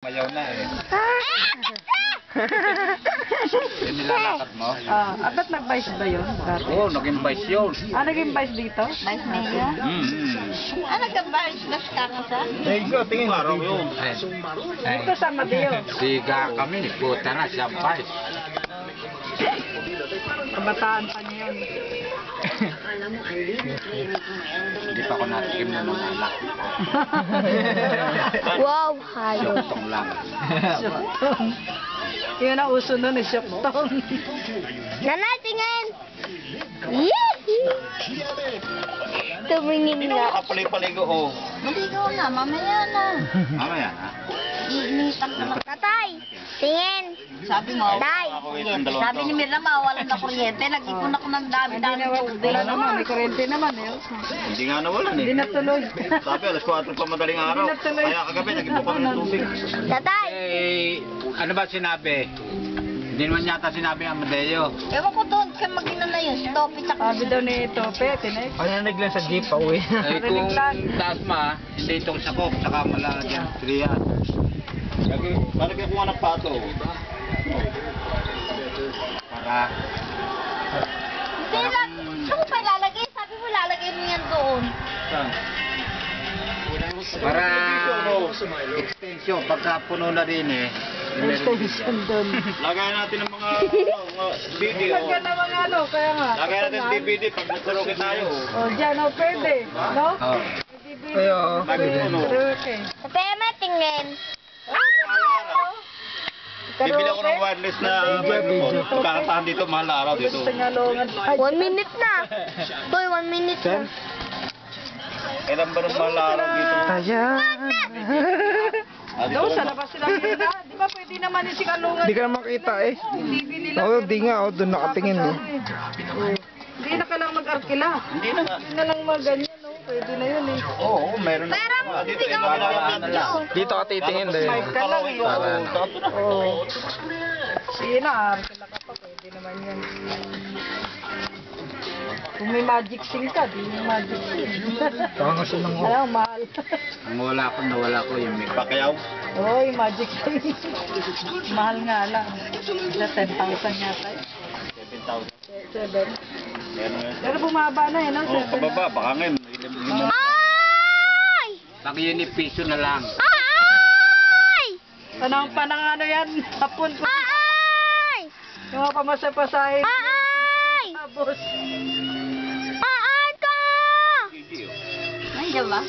Mayaw na eh. Yung nilalakad mo? Ba't nag-vice ba yun? Oo, naging vice yun. Naging vice dito? Vice Mayor? Nagka-vice mas kakasa? Tingin araw yun. Dito sa Madeo. Siga kami, puta na siya vice. Kabataan pa niya yun. Hindi pa ako natikim na ng alak. Wow, hayop. Syotong lang. Syoktong. Yun ang uso nun eh, syoktong. Nanay, tingin! Tumingin na. Kapalay-paligo oh. Maligaw na, mamaya na. Mamaya na. Iinitan ka na. Tatay, tingin. Sabi mo, Tay, sabi ni Mirna, mawalan na kuryente. Nag-ipon ako ng dami-dami tubig. Wala naman, may kuryente naman eh. Hindi nga nawalan eh. Hindi natuloy. Sabi, alas 4 pa madaling araw. Hindi natuloy. Kaya kagabi, nag-ipon kami ng tubig. Tatay! Eh, ano ba sinabi? Hindi naman yata sinabi ang Amadeo. Ewan ko doon, kaya mag-ina na yun. Stop it, tsaka. Sabi daw ni Tope, tinek. Pananig lang sa jeep, pauwi. Eh kung taas ma, hindi itong sakop, saka malagyan. Kriya. Lalagyan ko nga ng pato. Para... Hindi lang. Ano pa lalagay? Sabi mo lalagay mo yan doon. Para extension, pagka puno na din eh. Extension doon. Lagayan natin ng mga video. Lagyan na mga ano, kaya nga. Lagayan natin ng DVD pag nagsarokin tayo. Dyan, pwede. No? Oo. Ayo. Okay. Tatay, may tingin. Bibili ako ng wireless na kakatahan dito, mahal na araw dito. Tingalongan. 1 minute na. Boy, 1 minute na. Kailan ba ng mahal na araw dito? Ayan. Daw, sa labas sila nila. Di ba pwede naman yung sikalungan? Hindi ka na makita eh. TV nila. Oo, di nga. Oh, doon nakatingin eh. Hindi na kailangan mag-arkila. Hindi na nga. Hindi na lang mag-ganyan, no? Pwede na yun eh. Oo, meron na. Pero, Dito, bibigyan ilang mo na lang. Dito ka titingin din. Mic ka lang eh. Oo. Sige na, arkila ka pa. Pwede naman yan. Kung may magic sing ka, di may magic sing. Tama siya ng Alam, mahal. Ang nawala ko yung may Pacquiao. Oo, yung magic sing. Mahal nga lang. Sa 10,000 yata eh. 7,000. 7. Pero bumaba na eh, no? Oo, kababa, baka ngayon. Ay! Pag yun piso na lang. Ay! Panang ano yan? Hapon po. Ay! Yung mga pamasa-pasahin. Ay! Tapos. Ay ka! Nandiyan ba?